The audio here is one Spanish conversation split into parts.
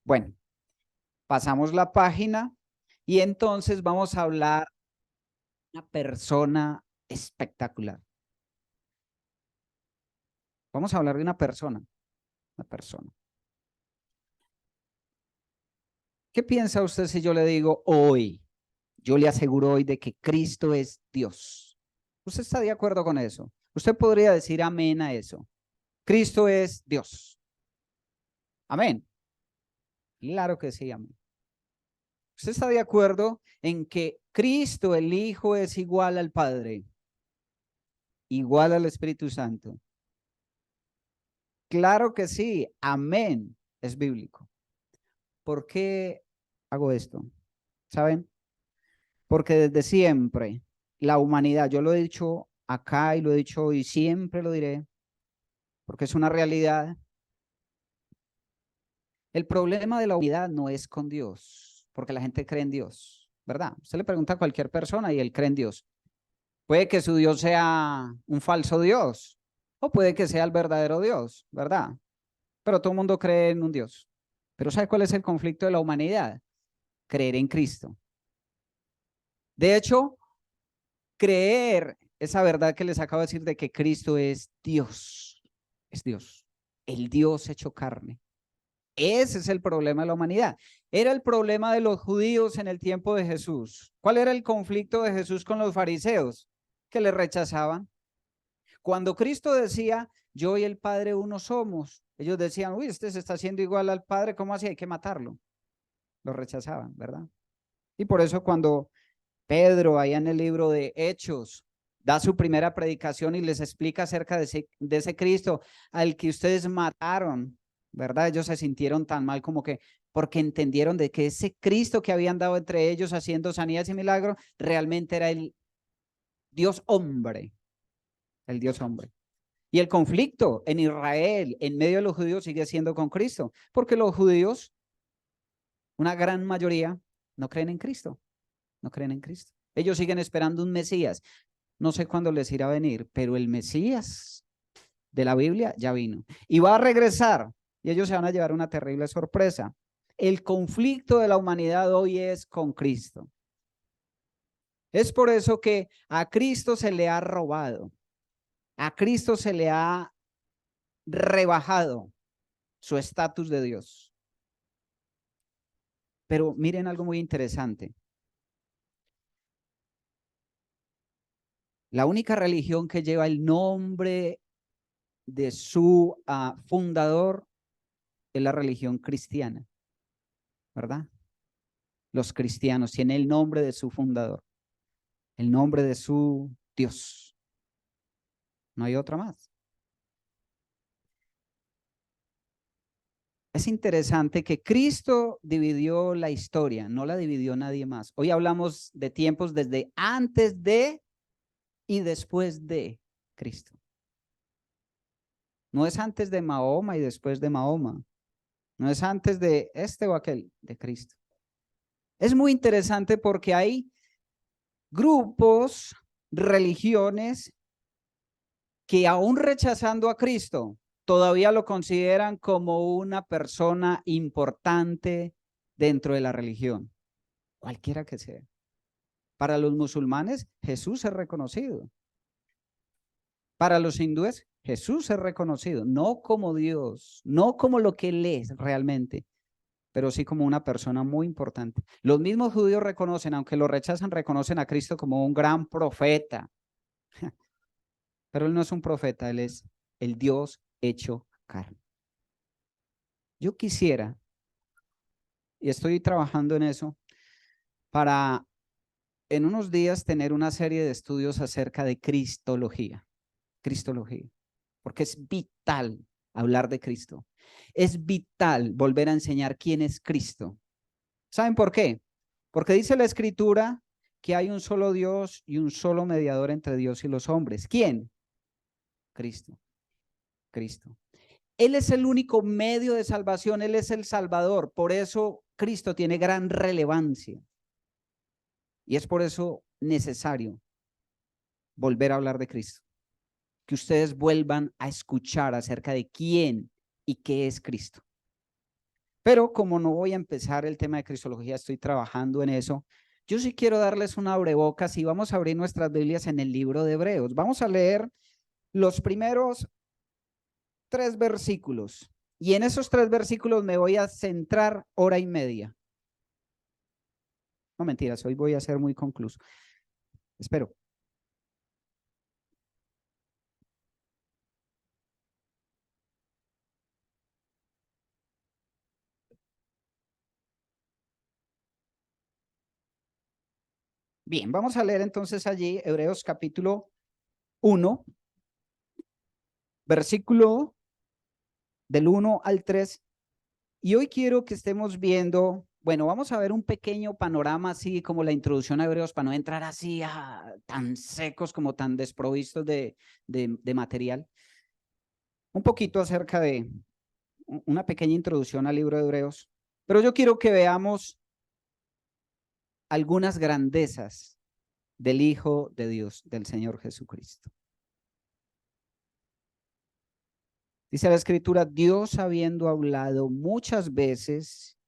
Bueno, pasamos la página y entonces vamos a hablar de una persona espectacular. Vamos a hablar de una persona. ¿Qué piensa usted si yo le digo hoy? Yo le aseguro hoy de que Cristo es Dios. ¿Usted está de acuerdo con eso? Usted podría decir amén a eso. Cristo es Dios. Amén. Claro que sí, amén. ¿Usted está de acuerdo en que Cristo, el Hijo, es igual al Padre, igual al Espíritu Santo? Claro que sí, amén, es bíblico. ¿Por qué hago esto? ¿Saben? Porque desde siempre la humanidad, yo lo he dicho acá y lo he dicho y siempre lo diré, porque es una realidad. El problema de la humanidad no es con Dios, porque la gente cree en Dios, ¿verdad? Usted le pregunta a cualquier persona y él cree en Dios. Puede que su Dios sea un falso Dios o puede que sea el verdadero Dios, ¿verdad? Pero todo el mundo cree en un Dios. Pero ¿sabe cuál es el conflicto de la humanidad? Creer en Cristo. De hecho, creer esa verdad que les acabo de decir de que Cristo es Dios, el Dios hecho carne. Ese es el problema de la humanidad. Era el problema de los judíos en el tiempo de Jesús. ¿Cuál era el conflicto de Jesús con los fariseos? Que le rechazaban. Cuando Cristo decía, yo y el Padre uno somos, ellos decían, uy, este se está haciendo igual al Padre, ¿cómo así? Hay que matarlo. Lo rechazaban, ¿verdad? Y por eso cuando Pedro, allá en el libro de Hechos, da su primera predicación y les explica acerca de ese Cristo al que ustedes mataron, ¿verdad? Ellos se sintieron tan mal como que porque entendieron de que ese Cristo que habían dado entre ellos haciendo sanidades y milagros realmente era el Dios hombre, el Dios hombre. Y el conflicto en Israel, en medio de los judíos, sigue siendo con Cristo, porque los judíos, una gran mayoría, no creen en Cristo, no creen en Cristo. Ellos siguen esperando un Mesías. No sé cuándo les irá a venir, pero el Mesías de la Biblia ya vino y va a regresar y ellos se van a llevar una terrible sorpresa. El conflicto de la humanidad hoy es con Cristo. Es por eso que a Cristo se le ha robado, a Cristo se le ha rebajado su estatus de Dios. Pero miren algo muy interesante. La única religión que lleva el nombre de su fundador es la religión cristiana, ¿verdad? Los cristianos tienen el nombre de su fundador, el nombre de su Dios. No hay otra más. Es interesante que Cristo dividió la historia, no la dividió nadie más. Hoy hablamos de tiempos desde antes de y después de Cristo. No es antes de Mahoma y después de Mahoma. No es antes de este o aquel, de Cristo. Es muy interesante porque hay grupos, religiones que aún rechazando a Cristo, todavía lo consideran como una persona importante dentro de la religión, cualquiera que sea. Para los musulmanes, Jesús es reconocido. Para los hindúes, Jesús es reconocido, no como Dios, no como lo que Él es realmente, pero sí como una persona muy importante. Los mismos judíos reconocen, aunque lo rechazan, reconocen a Cristo como un gran profeta. Pero Él no es un profeta, Él es el Dios hecho carne. Yo quisiera, y estoy trabajando en eso, para en unos días tener una serie de estudios acerca de Cristología, porque es vital hablar de Cristo. Es vital volver a enseñar quién es Cristo. ¿Saben por qué? Porque dice la Escritura que hay un solo Dios y un solo mediador entre Dios y los hombres. ¿Quién? Cristo. Cristo. Él es el único medio de salvación, Él es el Salvador. Por eso Cristo tiene gran relevancia. Y es por eso necesario volver a hablar de Cristo. Que ustedes vuelvan a escuchar acerca de quién y qué es Cristo. Pero como no voy a empezar el tema de cristología, estoy trabajando en eso. Yo sí quiero darles una abrebocas y vamos a abrir nuestras Biblias en el libro de Hebreos. Vamos a leer los primeros 3 versículos. Y en esos 3 versículos me voy a centrar hora y media. No mentiras, hoy voy a ser muy concluso. Espero. Bien, vamos a leer entonces allí Hebreos capítulo 1, versículo del 1 al 3. Y hoy quiero que estemos viendo, bueno, vamos a ver un pequeño panorama así como la introducción a Hebreos para no entrar así tan secos como tan desprovistos de material. Un poquito acerca de una pequeña introducción al libro de Hebreos, pero yo quiero que veamos algunas grandezas del Hijo de Dios, del Señor Jesucristo. Dice la Escritura, Dios habiendo hablado muchas veces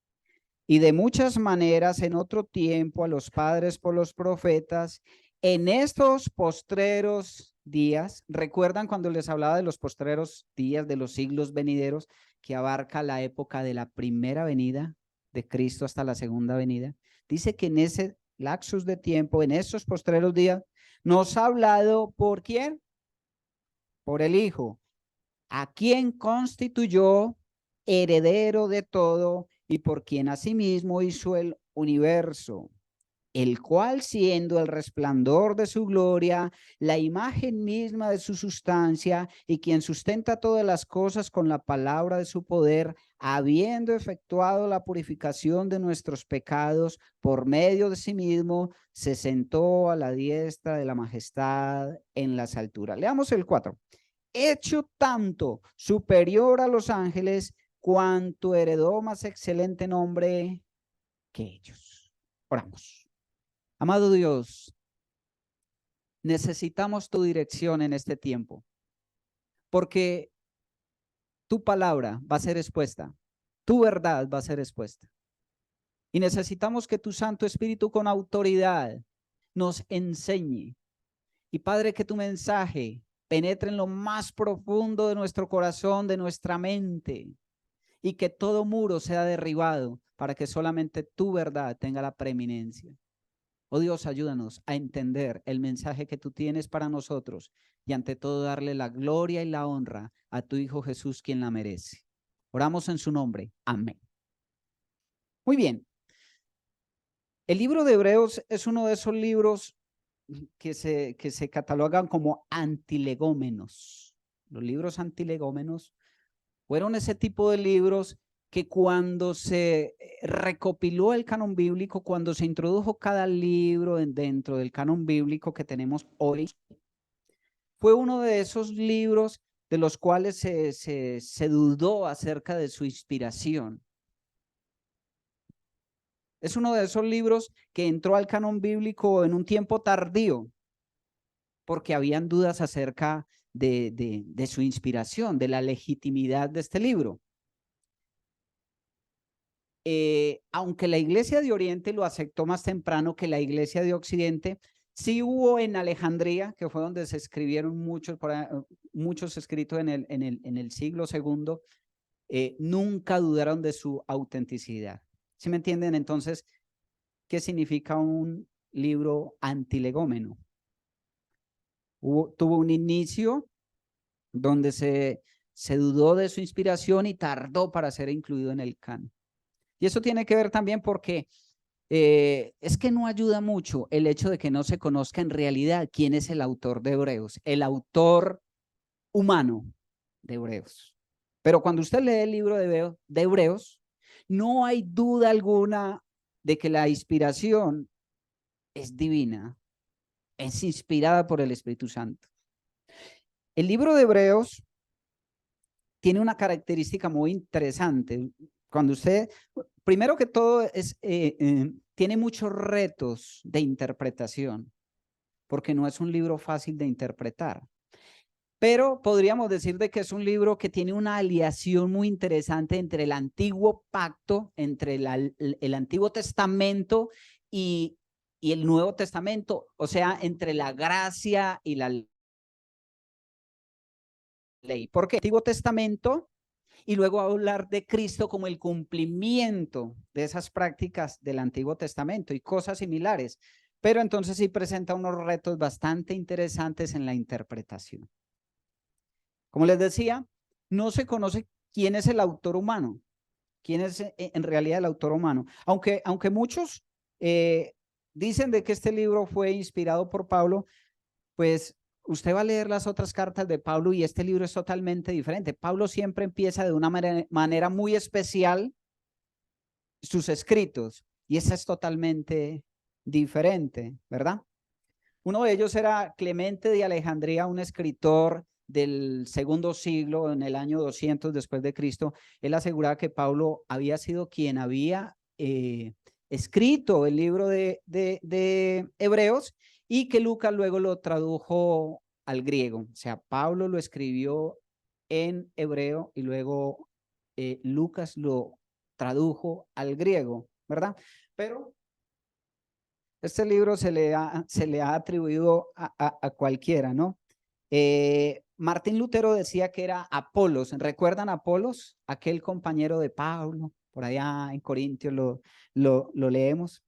y de muchas maneras en otro tiempo a los padres por los profetas, en estos postreros días, ¿recuerdan cuando les hablaba de los postreros días de los siglos venideros, que abarca la época de la primera venida de Cristo hasta la segunda venida? Dice que en ese lapsus de tiempo, en estos postreros días, nos ha hablado ¿por quién? Por el Hijo, a quien constituyó heredero de todo y por quien asimismo hizo el universo, el cual siendo el resplandor de su gloria, la imagen misma de su sustancia y quien sustenta todas las cosas con la palabra de su poder, habiendo efectuado la purificación de nuestros pecados por medio de sí mismo, se sentó a la diestra de la majestad en las alturas. Leamos el 4. Hecho tanto superior a los ángeles, cuanto heredó más excelente nombre que ellos. Oramos. Amado Dios, necesitamos tu dirección en este tiempo, porque tu palabra va a ser expuesta, tu verdad va a ser expuesta. Y necesitamos que tu Santo Espíritu con autoridad nos enseñe. Y Padre, que tu mensaje penetre en lo más profundo de nuestro corazón, de nuestra mente, y que todo muro sea derribado para que solamente tu verdad tenga la preeminencia. Oh Dios, ayúdanos a entender el mensaje que tú tienes para nosotros y ante todo darle la gloria y la honra a tu Hijo Jesús, quien la merece. Oramos en su nombre. Amén. Muy bien. El libro de Hebreos es uno de esos libros que se catalogan como antilegómenos. Los libros antilegómenos fueron ese tipo de libros que cuando se recopiló el canon bíblico, cuando se introdujo cada libro dentro del canon bíblico que tenemos hoy, fue uno de esos libros de los cuales se dudó acerca de su inspiración. Es uno de esos libros que entró al canon bíblico en un tiempo tardío, porque habían dudas acerca de su inspiración, de la legitimidad de este libro. Aunque la Iglesia de Oriente lo aceptó más temprano que la Iglesia de Occidente, sí hubo en Alejandría, que fue donde se escribieron muchos escritos en el siglo segundo, nunca dudaron de su autenticidad. ¿Sí me entienden? Entonces, ¿qué significa un libro antilegómeno? Tuvo un inicio donde se dudó de su inspiración y tardó para ser incluido en el canon. Y eso tiene que ver también porque es que no ayuda mucho el hecho de que no se conozca en realidad quién es el autor de Hebreos, el autor humano de Hebreos. Pero cuando usted lee el libro de Hebreos, no hay duda alguna de que la inspiración es divina, es inspirada por el Espíritu Santo. El libro de Hebreos tiene una característica muy interesante. Cuando usted, primero que todo, tiene muchos retos de interpretación, porque no es un libro fácil de interpretar. pero podríamos decir de que es un libro que tiene una aliación muy interesante entre el antiguo pacto, entre el Antiguo Testamento y el Nuevo Testamento, o sea, entre la gracia y la ley. ¿Por qué? El Antiguo Testamento y luego hablar de Cristo como el cumplimiento de esas prácticas del Antiguo Testamento y cosas similares. Pero entonces sí presenta unos retos bastante interesantes en la interpretación. Como les decía, no se conoce quién es el autor humano, quién es en realidad el autor humano, aunque muchos dicen de que este libro fue inspirado por Pablo, pues usted va a leer las otras cartas de Pablo y este libro es totalmente diferente. Pablo siempre empieza de una manera muy especial sus escritos y esa es totalmente diferente, ¿verdad? Uno de ellos era Clemente de Alejandría, un escritor del segundo siglo, en el año 200 después de Cristo. Él aseguraba que Pablo había sido quien había escrito el libro de Hebreos y que Lucas luego lo tradujo al griego. O sea, Pablo lo escribió en hebreo y luego Lucas lo tradujo al griego, ¿verdad? Pero este libro se le ha atribuido a cualquiera, ¿no? Martín Lutero decía que era Apolos. ¿Recuerdan a Apolos? Aquel compañero de Pablo, por allá en Corintios lo leemos.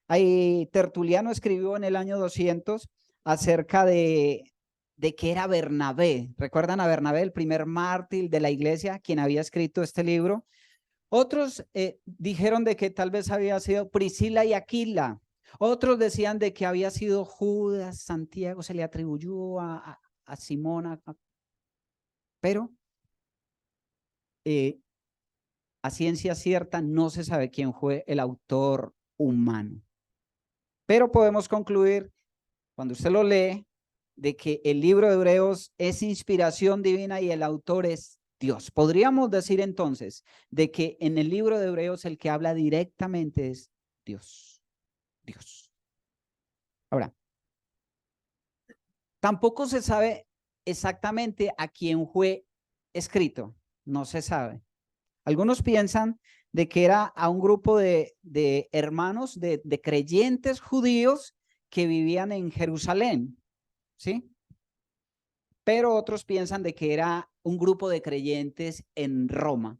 Ahí Tertuliano escribió en el año 200 acerca de que era Bernabé. ¿Recuerdan a Bernabé, el primer mártir de la iglesia, quien había escrito este libro? Otros dijeron de que tal vez había sido Priscila y Aquila. Otros decían de que había sido Judas, Santiago, se le atribuyó a Simón, pero a ciencia cierta no se sabe quién fue el autor humano. Pero podemos concluir, cuando usted lo lee, de que el libro de Hebreos es inspiración divina y el autor es Dios. Podríamos decir entonces de que en el libro de Hebreos el que habla directamente es Dios. Dios. Ahora, tampoco se sabe exactamente a quién fue escrito, no se sabe. Algunos piensan de que era a un grupo de hermanos, de creyentes judíos que vivían en Jerusalén, ¿sí? Pero otros piensan de que era un grupo de creyentes en Roma.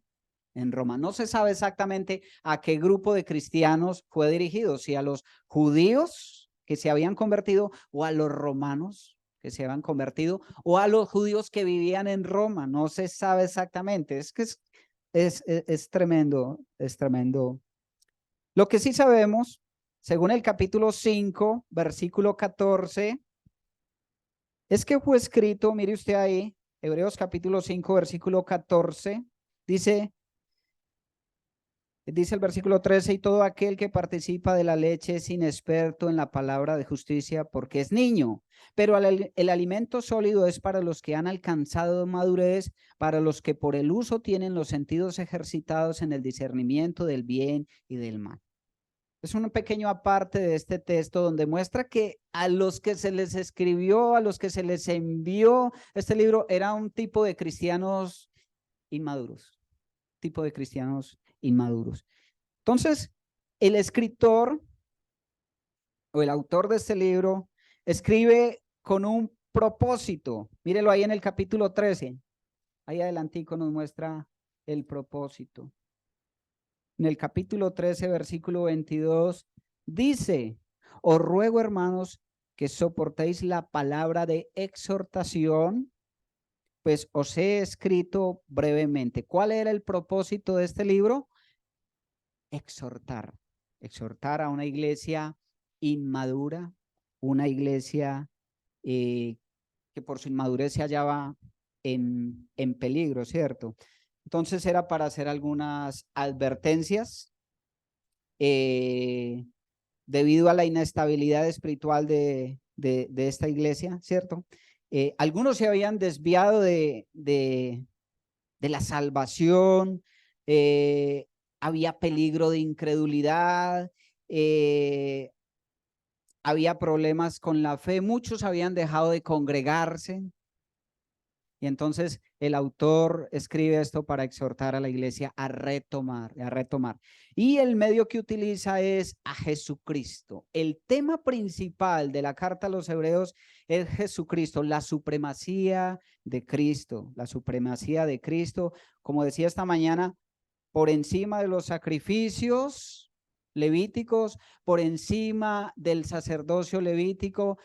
En Roma. No se sabe exactamente a qué grupo de cristianos fue dirigido, si a los judíos que se habían convertido o a los romanos que se habían convertido o a los judíos que vivían en Roma. No se sabe exactamente. Es que es tremendo, es tremendo. Lo que sí sabemos, según el capítulo 5, versículo 14, es que fue escrito, mire usted ahí, Hebreos capítulo 5, versículo 14, dice el versículo 13, y todo aquel que participa de la leche es inexperto en la palabra de justicia porque es niño, pero el alimento sólido es para los que han alcanzado madurez, para los que por el uso tienen los sentidos ejercitados en el discernimiento del bien y del mal. Es un pequeño aparte de este texto donde muestra que a los que se les escribió, a los que se les envió este libro, era un tipo de cristianos inmaduros, tipo de cristianos inmaduros. Entonces, el escritor o el autor de este libro escribe con un propósito. Mírelo ahí en el capítulo 13. Ahí adelantico nos muestra el propósito. En el capítulo 13, versículo 22, dice, os ruego, hermanos, que soportéis la palabra de exhortación, pues os he escrito brevemente. ¿Cuál era el propósito de este libro? Exhortar, exhortar a una iglesia inmadura, una iglesia que por su inmadurez se hallaba en peligro, ¿cierto? Entonces era para hacer algunas advertencias debido a la inestabilidad espiritual de esta iglesia, ¿cierto? Algunos se habían desviado de la salvación, había peligro de incredulidad, había problemas con la fe, muchos habían dejado de congregarse. Y entonces el autor escribe esto para exhortar a la iglesia a retomar, a retomar. Y el medio que utiliza es a Jesucristo. El tema principal de la carta a los hebreos es Jesucristo, la supremacía de Cristo, la supremacía de Cristo, como decía esta mañana, por encima de los sacrificios levíticos, por encima del sacerdocio levítico.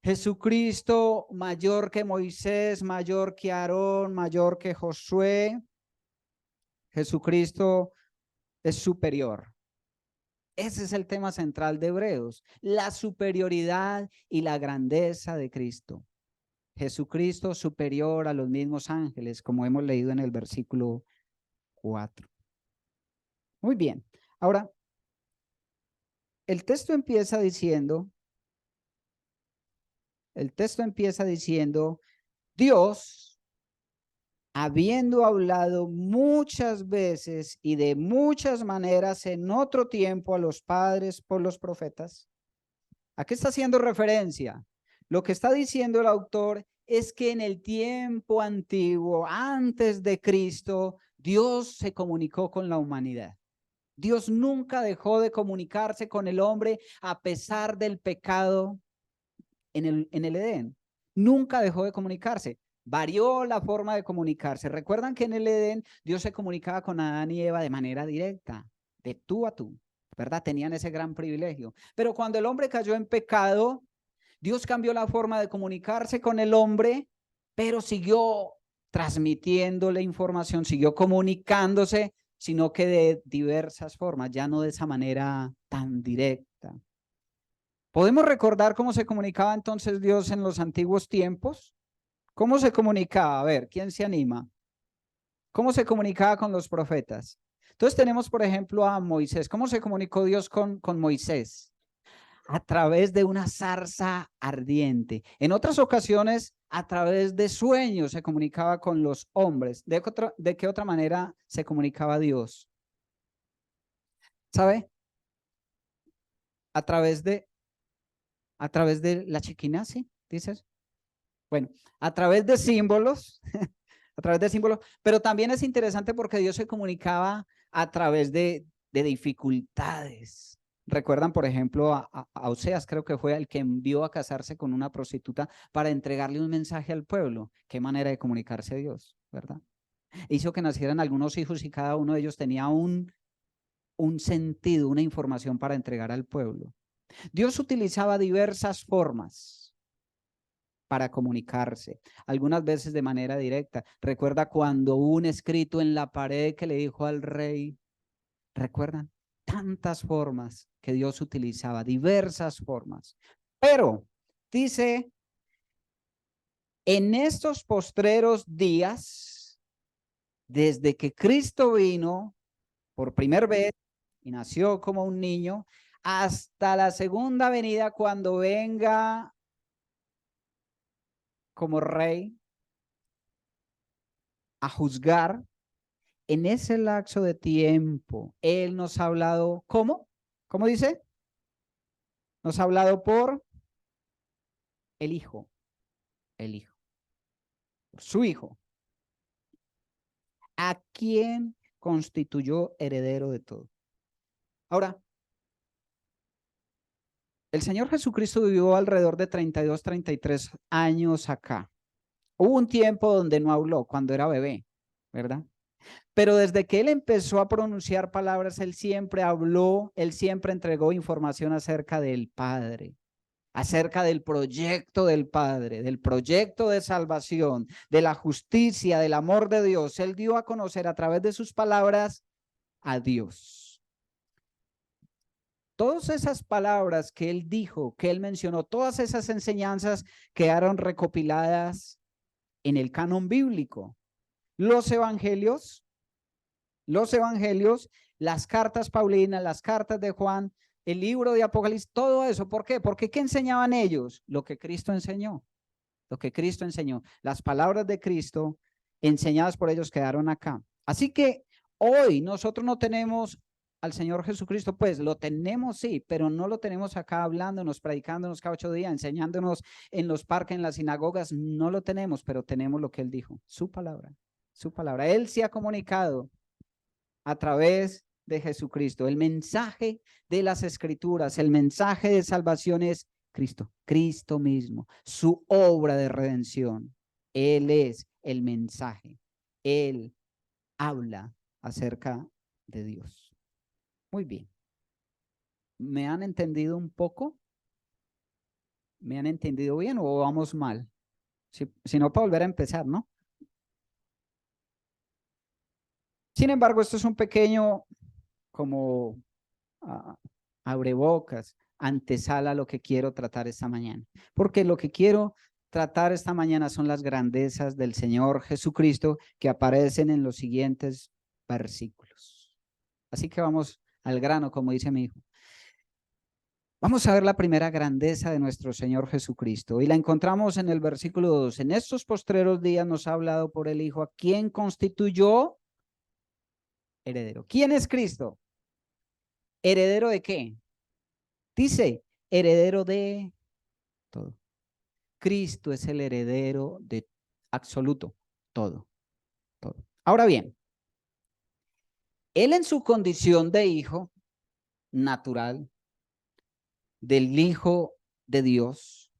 Jesucristo mayor que Moisés, mayor que Aarón, mayor que Josué. Jesucristo es superior. Ese es el tema central de Hebreos, la superioridad y la grandeza de Cristo. Jesucristo superior a los mismos ángeles, como hemos leído en el versículo 4. Muy bien. Ahora, el texto empieza diciendo, Dios, habiendo hablado muchas veces y de muchas maneras en otro tiempo a los padres por los profetas. ¿A qué está haciendo referencia? Lo que está diciendo el autor es que en el tiempo antiguo, antes de Cristo, Dios se comunicó con la humanidad. Dios nunca dejó de comunicarse con el hombre a pesar del pecado en el Edén. Nunca dejó de comunicarse. Varió la forma de comunicarse. Recuerdan que en el Edén Dios se comunicaba con Adán y Eva de manera directa, de tú a tú, ¿verdad? Tenían ese gran privilegio. Pero cuando el hombre cayó en pecado, Dios cambió la forma de comunicarse con el hombre, pero siguió transmitiéndole información, siguió comunicándose, sino que de diversas formas, ya no de esa manera tan directa. ¿Podemos recordar cómo se comunicaba entonces Dios en los antiguos tiempos? ¿Cómo se comunicaba? A ver, ¿quién se anima? ¿Cómo se comunicaba con los profetas? Entonces tenemos, por ejemplo, a Moisés. ¿Cómo se comunicó Dios con Moisés? A través de una zarza ardiente. En otras ocasiones, a través de sueños se comunicaba con los hombres. ¿De qué otra manera se comunicaba Dios? ¿Sabe? A través de la chiquina, ¿sí? ¿Dices? Bueno, a través de símbolos, a través de símbolos, pero también es interesante porque Dios se comunicaba a través de dificultades. Recuerdan, por ejemplo, a Oseas, creo que fue el que envió a casarse con una prostituta para entregarle un mensaje al pueblo. Qué manera de comunicarse a Dios, ¿verdad? Hizo que nacieran algunos hijos y cada uno de ellos tenía un sentido, una información para entregar al pueblo. Dios utilizaba diversas formas para comunicarse, algunas veces de manera directa. Recuerda cuando hubo un escrito en la pared que le dijo al rey, ¿recuerdan? Tantas formas que Dios utilizaba, diversas formas. Pero dice, en estos postreros días, desde que Cristo vino por primera vez y nació como un niño, hasta la segunda venida cuando venga como rey a juzgar, en ese lapso de tiempo, Él nos ha hablado, ¿cómo? ¿Cómo dice? Nos ha hablado por el Hijo, por su Hijo, a quien constituyó heredero de todo. Ahora, el Señor Jesucristo vivió alrededor de 32, 33 años acá. Hubo un tiempo donde no habló, cuando era bebé, ¿verdad? Pero desde que Él empezó a pronunciar palabras, Él siempre habló, Él siempre entregó información acerca del Padre, acerca del proyecto del Padre, del proyecto de salvación, de la justicia, del amor de Dios. Él dio a conocer a través de sus palabras a Dios. Todas esas palabras que Él dijo, que Él mencionó, todas esas enseñanzas quedaron recopiladas en el canon bíblico. Los evangelios, las cartas paulinas, las cartas de Juan, el libro de Apocalipsis, todo eso. ¿Por qué? Porque ¿qué enseñaban ellos? Lo que Cristo enseñó. Lo que Cristo enseñó. Las palabras de Cristo enseñadas por ellos quedaron acá. Así que hoy nosotros no tenemos al Señor Jesucristo? Pues lo tenemos, sí, pero no lo tenemos acá hablándonos, predicándonos cada 8 días, enseñándonos en los parques, en las sinagogas. No lo tenemos, pero tenemos lo que Él dijo, su palabra, su palabra. Él se ha comunicado a través de Jesucristo. El mensaje de las Escrituras, el mensaje de salvación es Cristo, Cristo mismo, su obra de redención. Él es el mensaje. Él habla acerca de Dios. Muy bien. ¿Me han entendido un poco? ¿Me han entendido bien o vamos mal? Si no, para volver a empezar, ¿no? Sin embargo, esto es un pequeño como abrebocas, antesala a lo que quiero tratar esta mañana. Porque lo que quiero tratar esta mañana son las grandezas del Señor Jesucristo que aparecen en los siguientes versículos. Así que vamos al grano, como dice mi hijo. Vamos a ver la primera grandeza de nuestro Señor Jesucristo y la encontramos en el versículo 2. En estos postreros días nos ha hablado por el Hijo, a quien constituyó heredero. ¿Quién es Cristo? ¿Heredero de qué? Dice, heredero de todo. Cristo es el heredero de absoluto, todo, todo. Ahora bien, Él en su condición de hijo natural, del Hijo de Dios,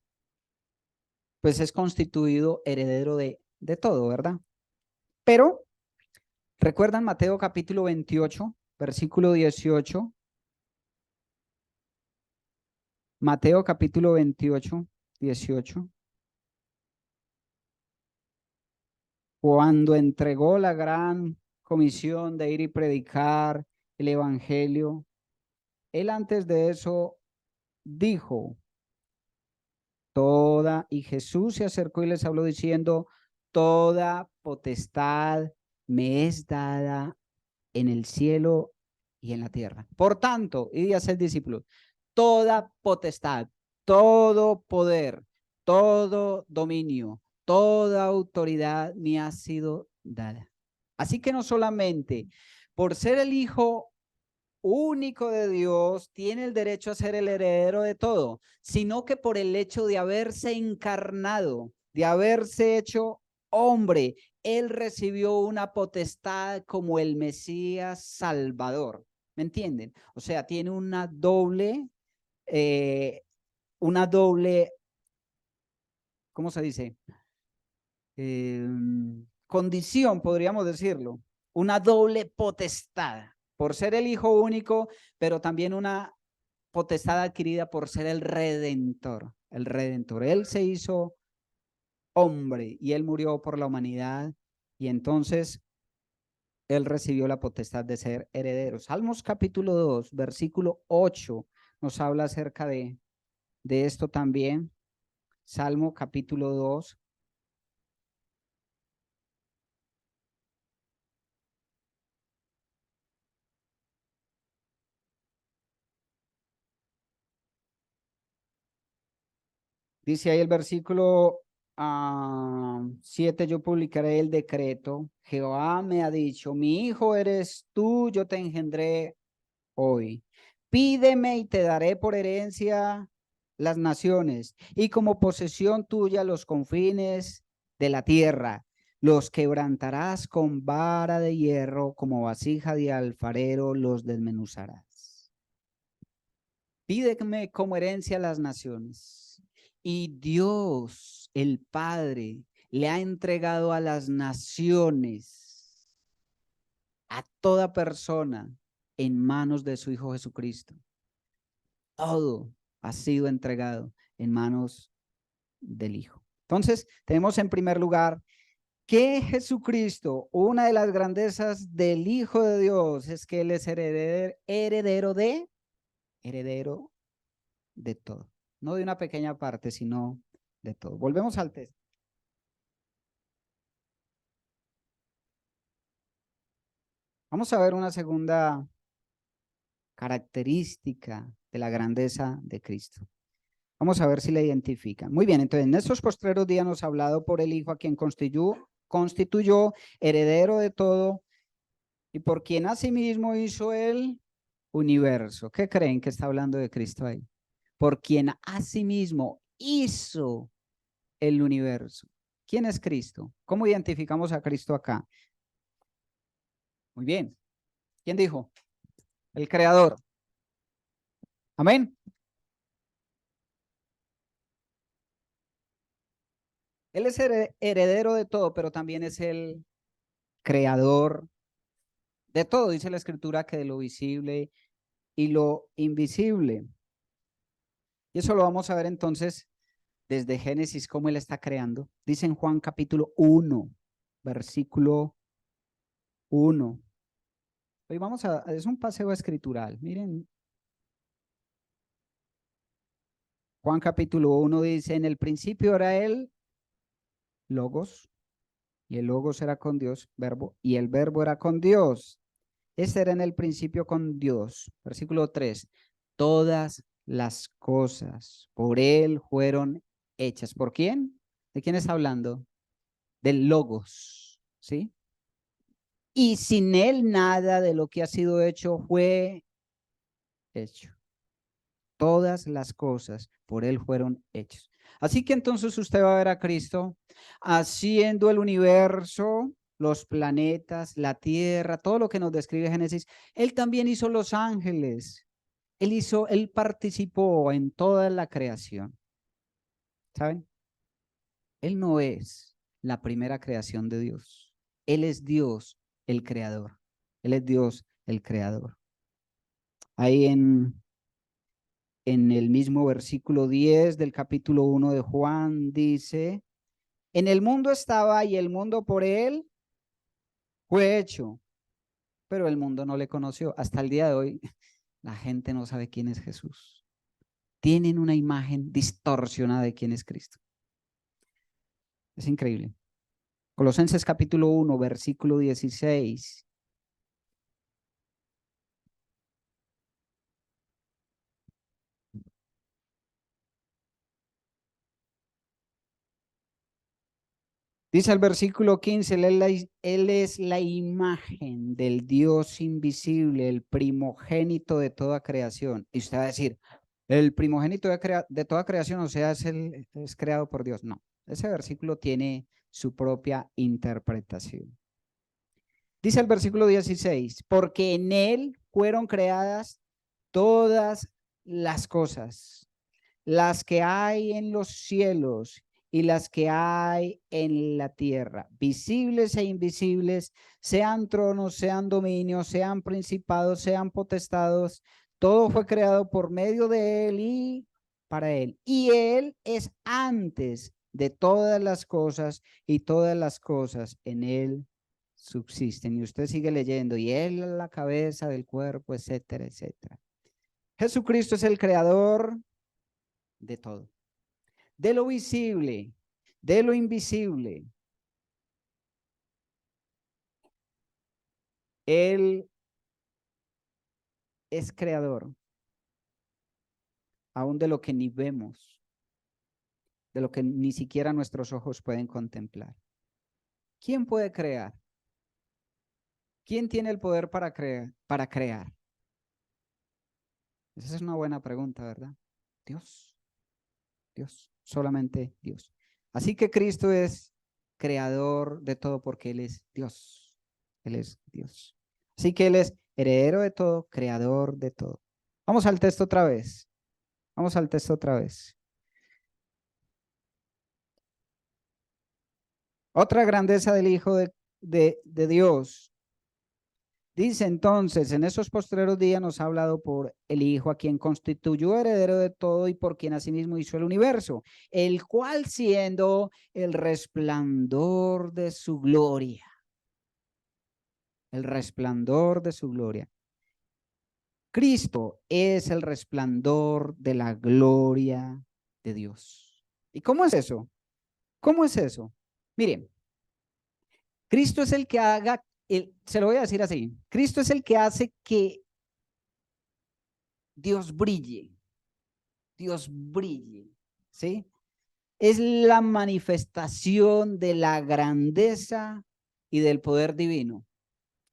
pues es constituido heredero de todo, ¿verdad? Pero, ¿recuerdan Mateo capítulo 28, versículo 18? Mateo capítulo 28, 18. Cuando entregó la gran comisión de ir y predicar el evangelio, Él antes de eso dijo, y Jesús se acercó y les habló diciendo, toda potestad me es dada en el cielo y en la tierra. Por tanto, y a ser discípulos, toda potestad, todo poder, todo dominio, toda autoridad me ha sido dada. Así que no solamente por ser el Hijo único de Dios, tiene el derecho a ser el heredero de todo, sino que por el hecho de haberse encarnado, de haberse hecho hombre, Él recibió una potestad como el Mesías Salvador. ¿Me entienden? O sea, tiene una doble, ¿cómo se dice? Condición, podríamos decirlo, una doble potestad por ser el Hijo único, pero también una potestad adquirida por ser el Redentor. El Redentor. Él se hizo hombre y Él murió por la humanidad y entonces Él recibió la potestad de ser heredero. Salmos capítulo 2, versículo 8 nos habla acerca de esto también. Salmo capítulo 2. Dice ahí el versículo 7, yo publicaré el decreto. Jehová me ha dicho, mi hijo eres tú, yo te engendré hoy. Pídeme y te daré por herencia las naciones y como posesión tuya los confines de la tierra. Los quebrantarás con vara de hierro, como vasija de alfarero los desmenuzarás. Pídeme como herencia las naciones. Y Dios, el Padre, le ha entregado a las naciones, a toda persona, en manos de su Hijo Jesucristo. Todo ha sido entregado en manos del Hijo. Entonces, tenemos en primer lugar que Jesucristo, una de las grandezas del Hijo de Dios, es que Él es heredero de todo. No de una pequeña parte, sino de todo. Volvemos al texto. Vamos a ver una segunda característica de la grandeza de Cristo. Vamos a ver si la identifican. Muy bien, entonces en estos postreros días nos ha hablado por el Hijo a quien constituyó heredero de todo y por quien asimismo hizo él universo. ¿Qué creen que está hablando de Cristo ahí? Por quien asimismo hizo el universo. ¿Quién es Cristo? ¿Cómo identificamos a Cristo acá? Muy bien. ¿Quién dijo? El creador. Amén. Él es heredero de todo, pero también es el creador de todo. Dice la escritura que de lo visible y lo invisible. Y eso lo vamos a ver entonces desde Génesis, cómo él está creando. Dice en Juan capítulo 1, versículo 1. Hoy vamos a, es un paseo escritural. Miren, Juan capítulo 1 dice, en el principio era el Logos, y el Logos era con Dios, verbo, y el verbo era con Dios. Este era en el principio con Dios. Versículo 3. Todas las cosas por él fueron hechas. ¿Por quién? ¿De quién está hablando? Del Logos, ¿sí? Y sin él nada de lo que ha sido hecho fue hecho. Todas las cosas por él fueron hechas. Así que entonces usted va a ver a Cristo haciendo el universo, los planetas, la tierra, todo lo que nos describe Génesis. Él también hizo los ángeles. Él participó en toda la creación. ¿Saben? Él no es la primera creación de Dios. Él es Dios, el creador. Él es Dios, el creador. Ahí en el mismo versículo 10 del capítulo 1 de Juan dice, en el mundo estaba y el mundo por él fue hecho, pero el mundo no le conoció. Hasta el día de hoy la gente no sabe quién es Jesús. Tienen una imagen distorsionada de quién es Cristo. Es increíble. Colosenses capítulo 1, versículo 16. Dice el versículo 15, él es la imagen del Dios invisible, el primogénito de toda creación. Y usted va a decir, el primogénito de toda creación, o sea, es creado por Dios. No, ese versículo tiene su propia interpretación. Dice el versículo 16, porque en él fueron creadas todas las cosas, las que hay en los cielos y las que hay en la tierra, visibles e invisibles, sean tronos, sean dominios, sean principados, sean potestados, todo fue creado por medio de él y para él. Y él es antes de todas las cosas y todas las cosas en él subsisten. Y usted sigue leyendo, y él es la cabeza del cuerpo, etcétera, etcétera. Jesucristo es el creador de todo, de lo visible, de lo invisible. Él es creador, aún de lo que ni vemos, de lo que ni siquiera nuestros ojos pueden contemplar. ¿Quién puede crear? ¿Quién tiene el poder para crear? Esa es una buena pregunta, ¿verdad? Dios, Dios, solamente Dios. Así que Cristo es creador de todo porque Él es Dios. Él es Dios. Así que Él es heredero de todo, creador de todo. Vamos al texto otra vez. Vamos al texto otra vez. Otra grandeza del Hijo de Dios. Dice entonces, en esos postreros días nos ha hablado por el Hijo, a quien constituyó heredero de todo y por quien asimismo hizo el universo, el cual siendo el resplandor de su gloria, el resplandor de su gloria. Cristo es el resplandor de la gloria de Dios. ¿Y cómo es eso? ¿Cómo es eso? Miren, Cristo es el que haga, se lo voy a decir así, Cristo es el que hace que Dios brille, Dios brille, ¿sí? Es la manifestación de la grandeza y del poder divino.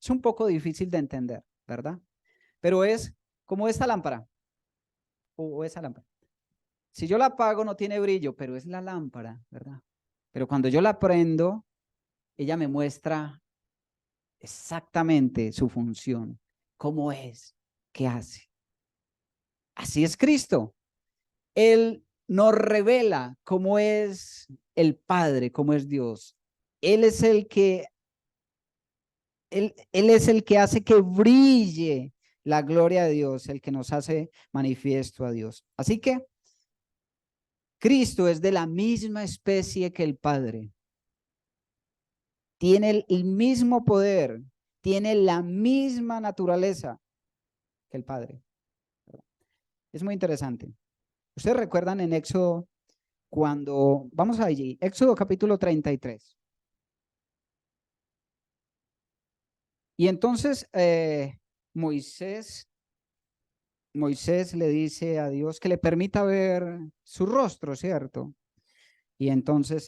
Es un poco difícil de entender, ¿verdad? Pero es como esta lámpara o esa lámpara. Si yo la apago no tiene brillo, pero es la lámpara, ¿verdad? Pero cuando yo la prendo, ella me muestra exactamente su función, cómo es, qué hace. Así es Cristo. Él nos revela cómo es el Padre, cómo es Dios. Él es el que, él es el que hace que brille la gloria de Dios, el que nos hace manifiesto a Dios. Así que Cristo es de la misma especie que el Padre. Tiene el mismo poder, tiene la misma naturaleza que el Padre. Es muy interesante. Ustedes recuerdan en Éxodo cuando, vamos allí, Éxodo capítulo 33. Y entonces Moisés le dice a Dios que le permita ver su rostro, ¿cierto? Y entonces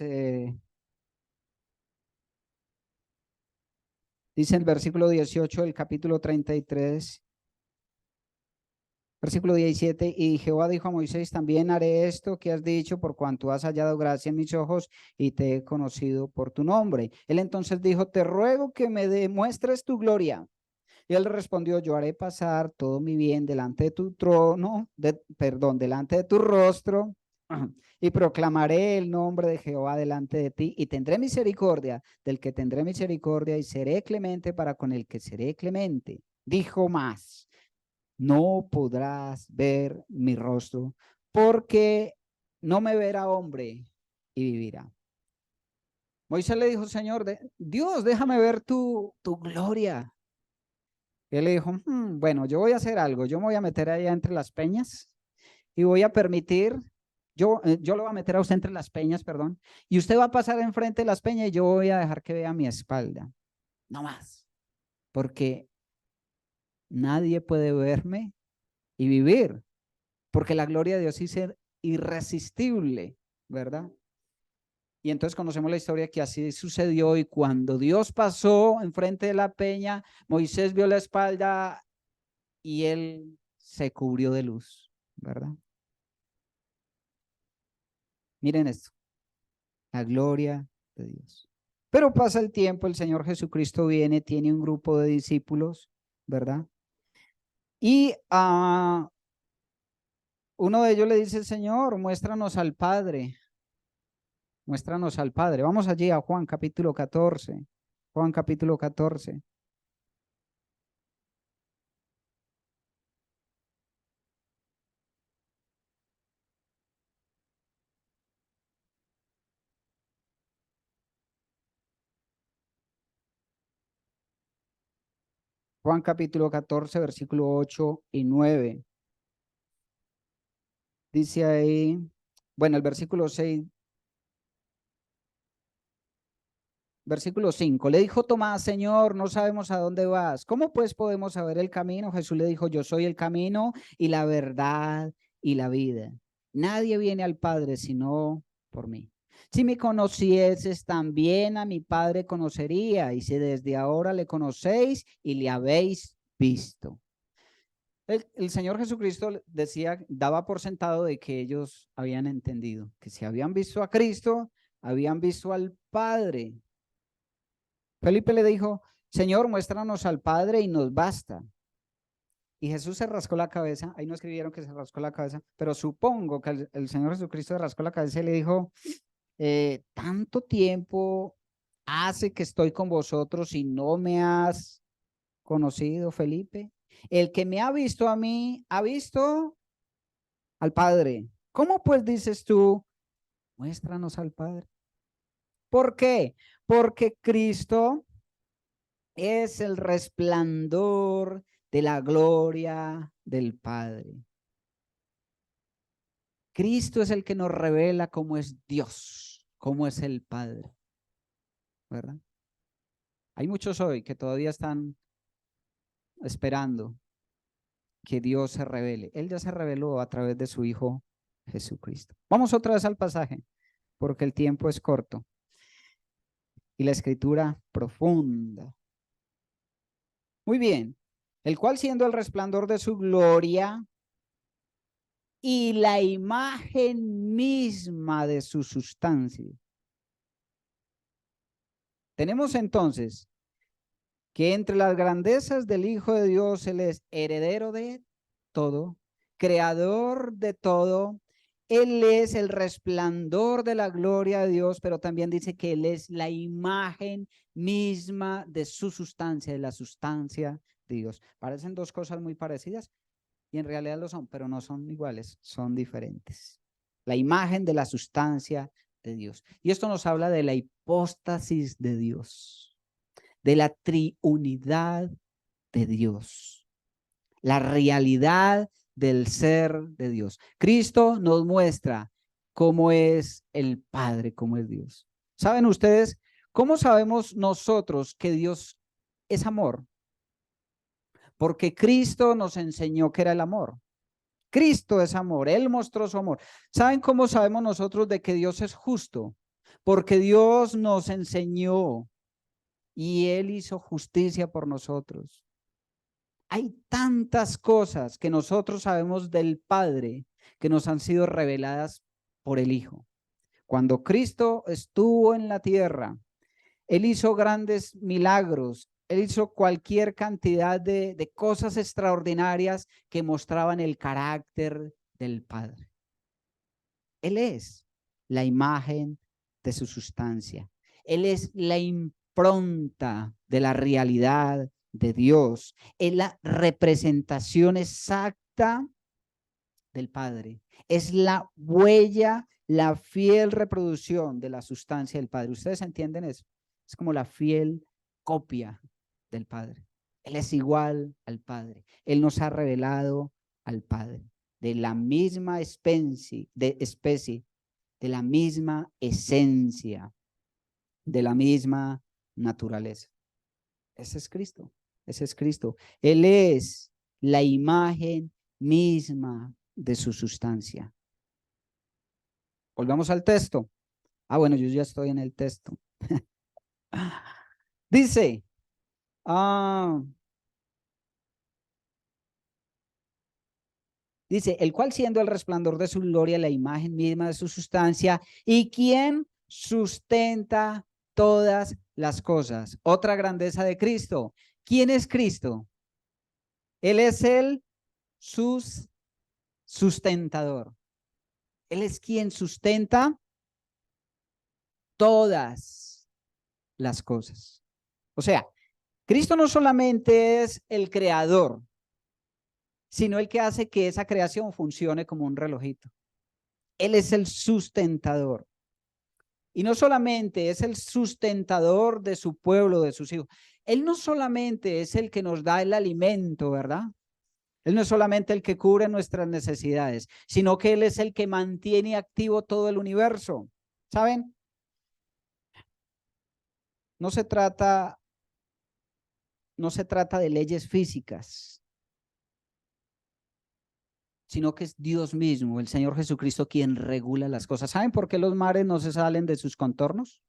dice el versículo 18 del capítulo 33, versículo 17, y Jehová dijo a Moisés, también haré esto que has dicho por cuanto has hallado gracia en mis ojos y te he conocido por tu nombre. Él entonces dijo, te ruego que me demuestres tu gloria. Y él respondió, yo haré pasar todo mi bien delante de tu trono, delante de tu rostro, y proclamaré el nombre de Jehová delante de ti, y tendré misericordia del que tendré misericordia, y seré clemente para con el que seré clemente. Dijo más, no podrás ver mi rostro, porque no me verá hombre y vivirá. Moisés le dijo, Señor, Dios, déjame ver tu gloria. Él le dijo, bueno, yo voy a hacer algo, yo me voy a meter allá entre las peñas y voy a permitir, yo lo voy a meter a usted entre las peñas, perdón, y usted va a pasar enfrente de las peñas y yo voy a dejar que vea mi espalda, no más, porque nadie puede verme y vivir, porque la gloria de Dios es irresistible, ¿verdad? Y entonces conocemos la historia que así sucedió y cuando Dios pasó enfrente de la peña, Moisés vio la espalda y él se cubrió de luz, ¿verdad? Miren esto, la gloria de Dios. Pero pasa el tiempo, el Señor Jesucristo viene, tiene un grupo de discípulos, ¿verdad? Y uno de ellos le dice, Señor, muéstranos al Padre, muéstranos al Padre. Vamos allí a Juan capítulo 14, Juan capítulo 14. Juan capítulo 14, versículo 8 y 9. Dice ahí, bueno, el versículo 6, versículo 5, le dijo Tomás, Señor, no sabemos a dónde vas. ¿Cómo pues podemos saber el camino? Jesús le dijo, yo soy el camino y la verdad y la vida. Nadie viene al Padre sino por mí. Si me conocieses, también a mi Padre conocería, y si desde ahora le conocéis y le habéis visto. El Señor Jesucristo decía, daba por sentado de que ellos habían entendido, que si habían visto a Cristo, habían visto al Padre. Felipe le dijo, Señor, muéstranos al Padre y nos basta. Y Jesús se rascó la cabeza, ahí no escribieron que se rascó la cabeza, pero supongo que el Señor Jesucristo se rascó la cabeza y le dijo, tanto tiempo hace que estoy con vosotros y no me has conocido, Felipe. El que me ha visto a mí, ha visto al Padre. ¿Cómo pues dices tú, muéstranos al Padre? ¿Por qué? Porque Cristo es el resplandor de la gloria del Padre. Cristo es el que nos revela cómo es Dios, cómo es el Padre, ¿verdad? Hay muchos hoy que todavía están esperando que Dios se revele. Él ya se reveló a través de su Hijo Jesucristo. Vamos otra vez al pasaje, porque el tiempo es corto y la escritura profunda. Muy bien. el cual siendo el resplandor de su gloria y la imagen misma de su sustancia. Tenemos entonces que entre las grandezas del Hijo de Dios, Él es heredero de todo, creador de todo. Él es el resplandor de la gloria de Dios, pero también dice que Él es la imagen misma de su sustancia, de la sustancia de Dios. Parecen dos cosas muy parecidas y en realidad lo son, pero no son iguales, son diferentes. La imagen de la sustancia de Dios. Y esto nos habla de la hipóstasis de Dios, de la triunidad de Dios, la realidad del ser de Dios. Cristo nos muestra cómo es el Padre, cómo es Dios. ¿Saben ustedes cómo sabemos nosotros que Dios es amor? Porque Cristo nos enseñó que era el amor. Cristo es amor, Él mostró su amor. ¿Saben cómo sabemos nosotros de que Dios es justo? Porque Dios nos enseñó y Él hizo justicia por nosotros. Hay tantas cosas que nosotros sabemos del Padre que nos han sido reveladas por el Hijo. Cuando Cristo estuvo en la tierra, Él hizo grandes milagros, Él hizo cualquier cantidad de cosas extraordinarias que mostraban el carácter del Padre. Él es la imagen de su sustancia. Él es la impronta de la realidad de Dios. Es la representación exacta del Padre. Es la huella, la fiel reproducción de la sustancia del Padre. ¿Ustedes entienden eso? Es como la fiel copia del Padre. Él es igual al Padre. Él nos ha revelado al Padre de la misma especie, de la misma esencia, de la misma naturaleza. Ese es Cristo, ese es Cristo. Él es la imagen misma de su sustancia. Volvamos al texto. Bueno, yo ya estoy en el texto. Dice, dice, el cual siendo el resplandor de su gloria, la imagen misma de su sustancia, y quien sustenta todas las cosas. Otra grandeza de Cristo. ¿Quién es Cristo? Él es el sustentador. Él es quien sustenta todas las cosas. O sea, Cristo no solamente es el creador, sino el que hace que esa creación funcione como un relojito. Él es el sustentador. Y no solamente es el sustentador de su pueblo, de sus hijos. Él no solamente es el que nos da el alimento, ¿verdad? Él no es solamente el que cubre nuestras necesidades, sino que Él es el que mantiene activo todo el universo. ¿Saben? No se trata de leyes físicas, sino que es Dios mismo, el Señor Jesucristo, quien regula las cosas. ¿Saben por qué los mares no se salen de sus contornos?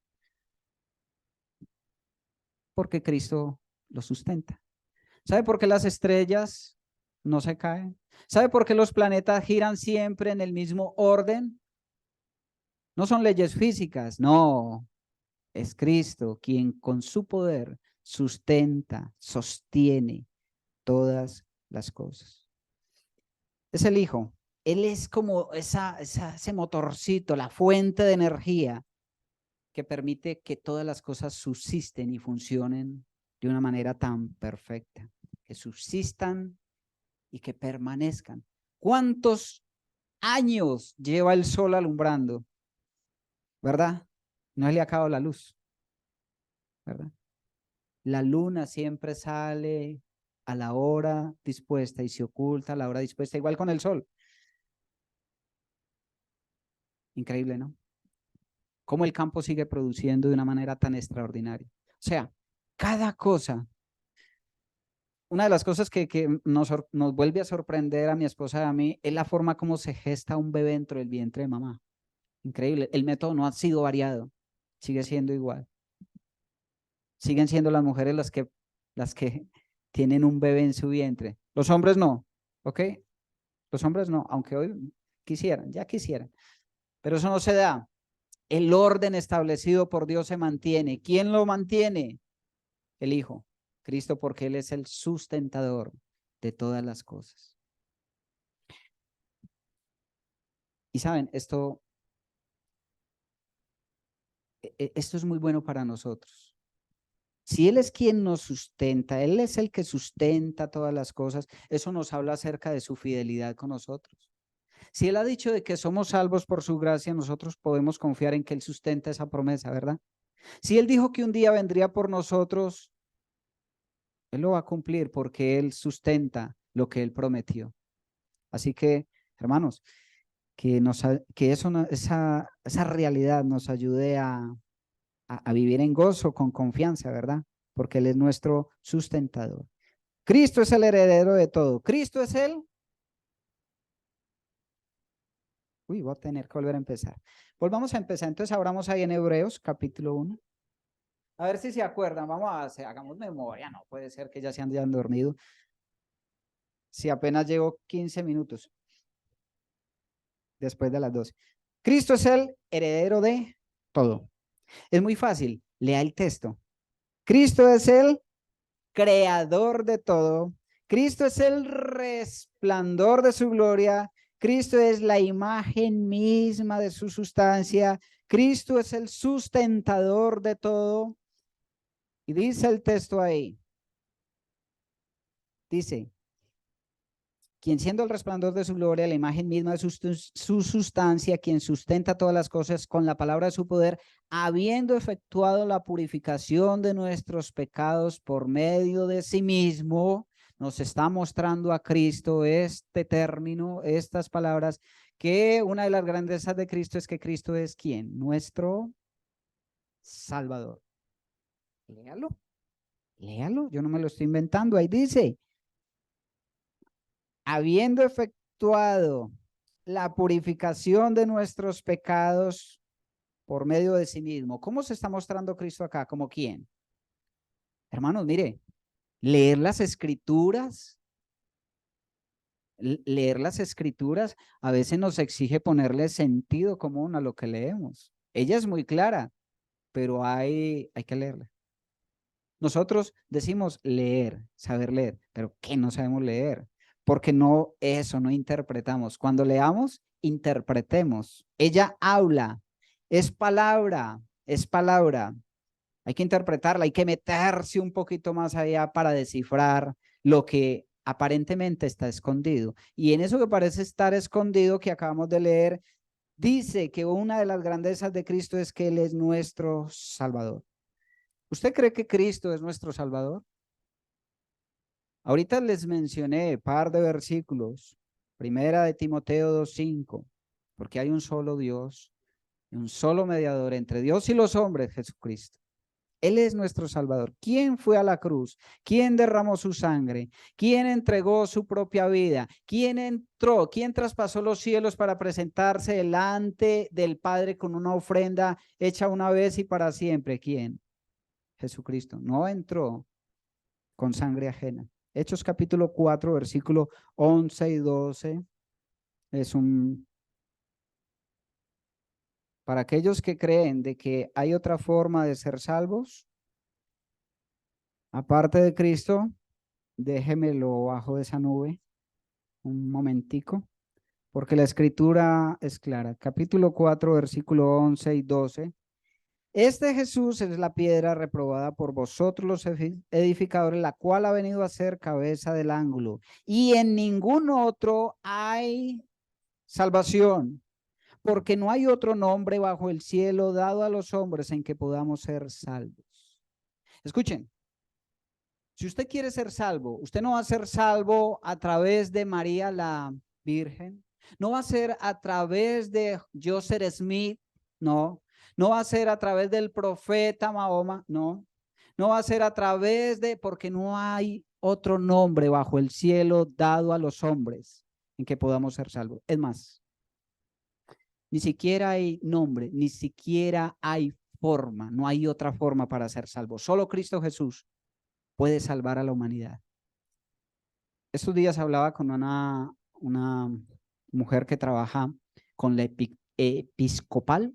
Porque Cristo los sustenta. ¿Sabe por qué las estrellas no se caen? ¿Sabe por qué los planetas giran siempre en el mismo orden? No son leyes físicas, no. Es Cristo quien con su poder sustenta, sostiene todas las cosas. Es el Hijo. Él es como ese motorcito, la fuente de energía que permite que todas las cosas subsisten y funcionen de una manera tan perfecta, que subsistan y que permanezcan. ¿Cuántos años lleva el sol alumbrando? ¿Verdad? No le acaba la luz, ¿verdad? La luna siempre sale a la hora dispuesta y se oculta a la hora dispuesta, igual con el sol. Increíble, ¿no? Cómo el campo sigue produciendo de una manera tan extraordinaria. O sea, cada cosa. Una de las cosas que nos vuelve a sorprender a mi esposa y a mí es la forma como se gesta un bebé dentro del vientre de mamá. Increíble. El método no ha sido variado. Sigue siendo igual. Siguen siendo las mujeres las que tienen un bebé en su vientre. Los hombres no, ¿ok? Los hombres no, aunque hoy quisieran, ya quisieran. Pero eso no se da. El orden establecido por Dios se mantiene. ¿Quién lo mantiene? El Hijo, Cristo, porque Él es el sustentador de todas las cosas. Y saben, esto es muy bueno para nosotros. Si Él es quien nos sustenta, Él es el que sustenta todas las cosas, eso nos habla acerca de su fidelidad con nosotros. Si Él ha dicho de que somos salvos por su gracia, nosotros podemos confiar en que Él sustenta esa promesa, ¿verdad? Si Él dijo que un día vendría por nosotros, Él lo va a cumplir porque Él sustenta lo que Él prometió. Así que, hermanos, que esa realidad nos ayude a vivir en gozo, con confianza, ¿verdad? Porque Él es nuestro sustentador. Cristo es el heredero de todo. Cristo es el... Uy, voy a tener que volver a empezar. Volvamos a empezar. Entonces, abramos ahí en Hebreos, capítulo 1. A ver si se acuerdan. Vamos a hacer, hagamos memoria. No puede ser que ya se hayan dormido. Si apenas llevo 15 minutos después de las 12. Cristo es el heredero de todo. Es muy fácil. Lea el texto. Cristo es el creador de todo. Cristo es el resplandor de su gloria. Cristo es la imagen misma de su sustancia. Cristo es el sustentador de todo. Y dice el texto ahí. Dice, quien siendo el resplandor de su gloria, la imagen misma de su sustancia, quien sustenta todas las cosas con la palabra de su poder, habiendo efectuado la purificación de nuestros pecados por medio de sí mismo, nos está mostrando a Cristo este término, estas palabras, que una de las grandezas de Cristo es que Cristo es ¿quién? Nuestro Salvador. Léalo, léalo, yo no me lo estoy inventando, ahí dice, habiendo efectuado la purificación de nuestros pecados por medio de sí mismo. ¿Cómo se está mostrando Cristo acá? ¿Como quién? Hermanos, mire, leer las escrituras, a veces nos exige ponerle sentido común a lo que leemos. Ella es muy clara, pero hay que leerla. Nosotros decimos leer, saber leer, pero ¿qué no sabemos leer? Porque no interpretamos. Cuando leamos, interpretemos. Ella habla, es palabra, es palabra. Hay que interpretarla, hay que meterse un poquito más allá para descifrar lo que aparentemente está escondido. Y en eso que parece estar escondido que acabamos de leer, dice que una de las grandezas de Cristo es que Él es nuestro Salvador. ¿Usted cree que Cristo es nuestro Salvador? Ahorita les mencioné un par de versículos. Primera de Timoteo 2:5, porque hay un solo Dios, un solo mediador entre Dios y los hombres, Jesucristo. Él es nuestro Salvador. ¿Quién fue a la cruz? ¿Quién derramó su sangre? ¿Quién entregó su propia vida? ¿Quién entró? ¿Quién traspasó los cielos para presentarse delante del Padre con una ofrenda hecha una vez y para siempre? ¿Quién? Jesucristo. No entró con sangre ajena. Hechos capítulo 4, versículo 11 y 12. Es para aquellos que creen de que hay otra forma de ser salvos, aparte de Cristo, déjemelo bajo de esa nube un momentico, porque la escritura es clara. Capítulo 4, versículo 11 y 12. Este Jesús es la piedra reprobada por vosotros los edificadores, la cual ha venido a ser cabeza del ángulo. Y en ningún otro hay salvación, porque no hay otro nombre bajo el cielo dado a los hombres en que podamos ser salvos. Escuchen, si usted quiere ser salvo, usted no va a ser salvo a través de María la Virgen, no va a ser a través de Joseph Smith, no, no va a ser a través del profeta Mahoma, no, no va a ser a través de, porque no hay otro nombre bajo el cielo dado a los hombres en que podamos ser salvos. Es más, ni siquiera hay nombre, ni siquiera hay forma, no hay otra forma para ser salvo. Solo Cristo Jesús puede salvar a la humanidad. estos días hablaba con una mujer que trabaja con la episcopal,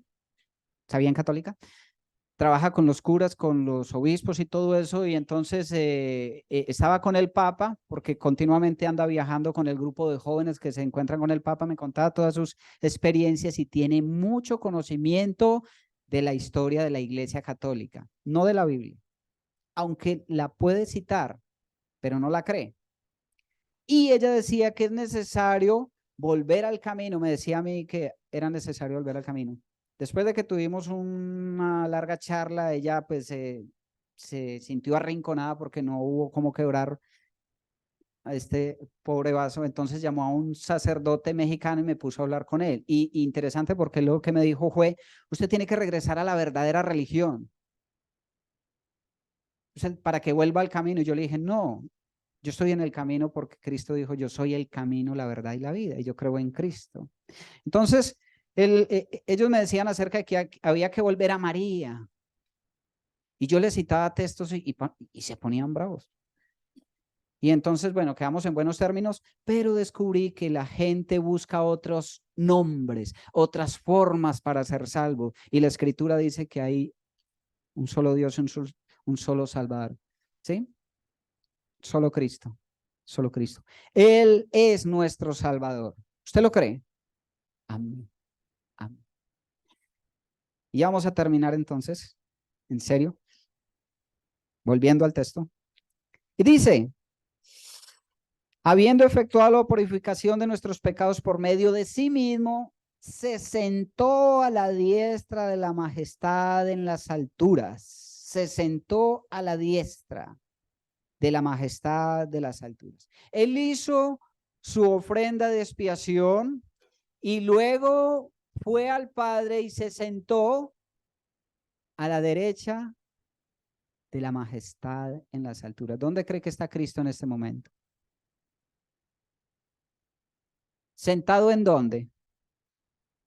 ¿sabían católica? Trabaja con los curas, con los obispos y todo eso, y entonces estaba con el Papa, porque continuamente anda viajando con el grupo de jóvenes que se encuentran con el Papa, me contaba todas sus experiencias y tiene mucho conocimiento de la historia de la Iglesia Católica, no de la Biblia, aunque la puede citar, pero no la cree. Y ella decía que es necesario volver al camino, me decía a mí que era necesario volver al camino. Después de que tuvimos una larga charla, ella pues se sintió arrinconada porque no hubo cómo quebrar a este pobre vaso, entonces llamó a un sacerdote mexicano y me puso a hablar con él. Y interesante porque lo que me dijo fue, usted tiene que regresar a la verdadera religión, para que vuelva al camino. Y yo le dije, no, yo estoy en el camino porque Cristo dijo, yo soy el camino, la verdad y la vida, y yo creo en Cristo. Entonces, ellos me decían acerca de que había que volver a María, y yo les citaba textos y se ponían bravos. Y entonces, bueno, quedamos en buenos términos, pero descubrí que la gente busca otros nombres, otras formas para ser salvo, y la Escritura dice que hay un solo Dios, un solo Salvador, ¿sí? Solo Cristo, solo Cristo. Él es nuestro Salvador. ¿Usted lo cree? Amén. Amén. Y ya vamos a terminar entonces, en serio, volviendo al texto. Y dice, habiendo efectuado la purificación de nuestros pecados por medio de sí mismo, se sentó a la diestra de la majestad en las alturas. Se sentó a la diestra de la majestad de las alturas. Él hizo su ofrenda de expiación y luego fue al Padre y se sentó a la derecha de la majestad en las alturas. ¿Dónde cree que está Cristo en este momento? ¿Sentado en dónde?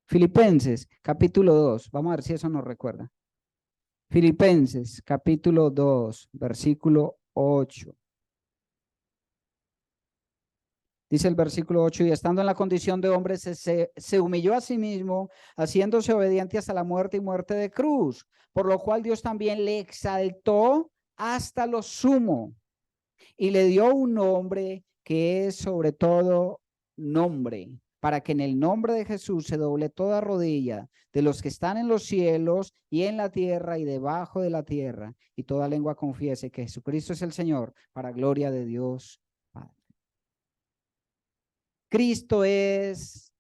Filipenses, capítulo 2. Vamos a ver si eso nos recuerda. Filipenses, capítulo 2, versículo 8. Dice el versículo 8, y estando en la condición de hombre, se humilló a sí mismo, haciéndose obediente hasta la muerte y muerte de cruz, por lo cual Dios también le exaltó hasta lo sumo y le dio un nombre que es sobre todo nombre, para que en el nombre de Jesús se doble toda rodilla de los que están en los cielos y en la tierra y debajo de la tierra, y toda lengua confiese que Jesucristo es el Señor, para gloria de Dios Padre. Cristo es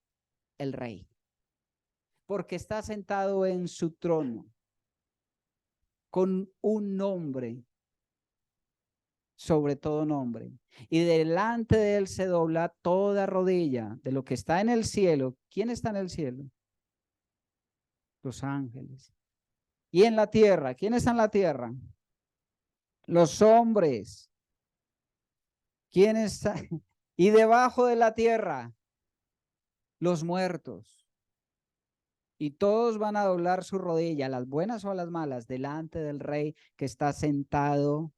el Rey, porque está sentado en su trono con un nombre sobre todo nombre. Y delante de él se dobla toda rodilla de lo que está en el cielo. ¿Quién está en el cielo? Los ángeles. Y en la tierra, ¿quién está en la tierra? Los hombres. ¿Quién está? Y debajo de la tierra, los muertos. Y todos van a doblar su rodilla, las buenas o a las malas, delante del Rey que está sentado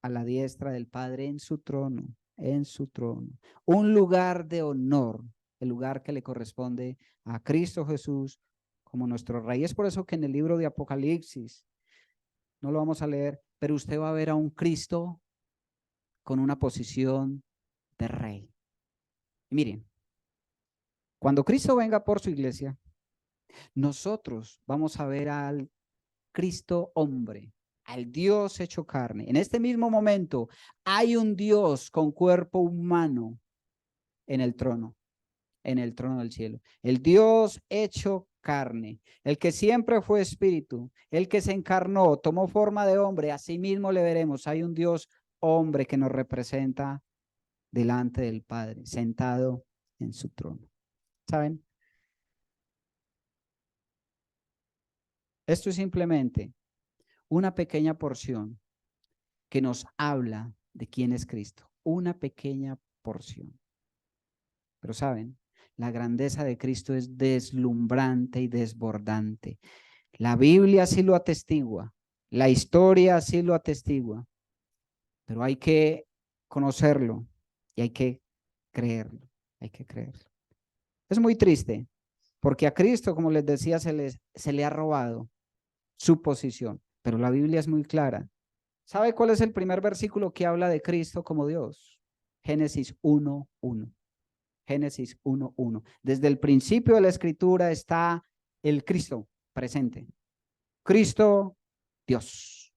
a la diestra del Padre en su trono, en su trono. Un lugar de honor, el lugar que le corresponde a Cristo Jesús como nuestro Rey. Es por eso que en el libro de Apocalipsis, no lo vamos a leer, pero usted va a ver a un Cristo con una posición de Rey. Y miren, cuando Cristo venga por su iglesia, nosotros vamos a ver al Cristo hombre, al Dios hecho carne. En este mismo momento hay un Dios con cuerpo humano en el trono del cielo. El Dios hecho carne, el que siempre fue espíritu, el que se encarnó, tomó forma de hombre, así mismo le veremos. Hay un Dios hombre que nos representa delante del Padre, sentado en su trono. ¿Saben? Esto es simplemente una pequeña porción que nos habla de quién es Cristo. Una pequeña porción. Pero saben, la grandeza de Cristo es deslumbrante y desbordante. La Biblia así lo atestigua, la historia así lo atestigua, pero hay que conocerlo y hay que creerlo, hay que creerlo. Es muy triste, porque a Cristo, como les decía, se le ha robado su posición, pero la Biblia es muy clara. ¿Sabe cuál es el primer versículo que habla de Cristo como Dios? Génesis 1:1. Génesis 1:1. Desde el principio de la escritura está el Cristo presente. Cristo, Dios.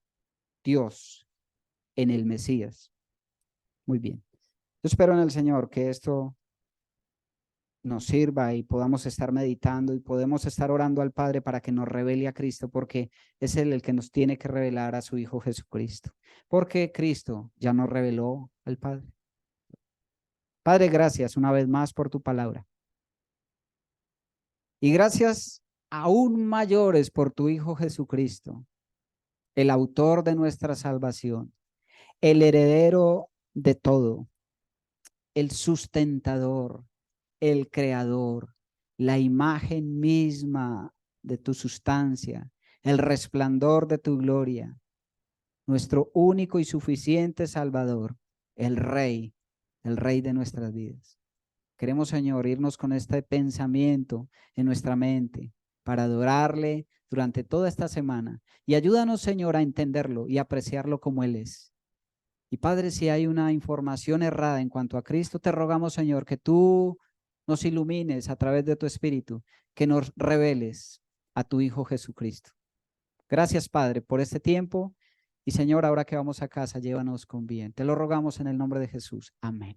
Dios en el Mesías. Muy bien. Yo espero en el Señor que esto nos sirva y podamos estar meditando y podemos estar orando al Padre para que nos revele a Cristo, porque es Él el que nos tiene que revelar a su Hijo Jesucristo, porque Cristo ya nos reveló al Padre. Padre, gracias una vez más por tu palabra. Y gracias aún mayores por tu Hijo Jesucristo, el autor de nuestra salvación, el heredero de todo, el sustentador, el creador, la imagen misma de tu sustancia, el resplandor de tu gloria, nuestro único y suficiente Salvador, el Rey de nuestras vidas. Queremos, Señor, irnos con este pensamiento en nuestra mente para adorarle durante toda esta semana. Y ayúdanos, Señor, a entenderlo y apreciarlo como Él es. Y Padre, si hay una información errada en cuanto a Cristo, te rogamos, Señor, que tú nos ilumines a través de tu Espíritu, que nos reveles a tu Hijo Jesucristo. Gracias, Padre, por este tiempo. Y Señor, ahora que vamos a casa, llévanos con bien. Te lo rogamos en el nombre de Jesús. Amén.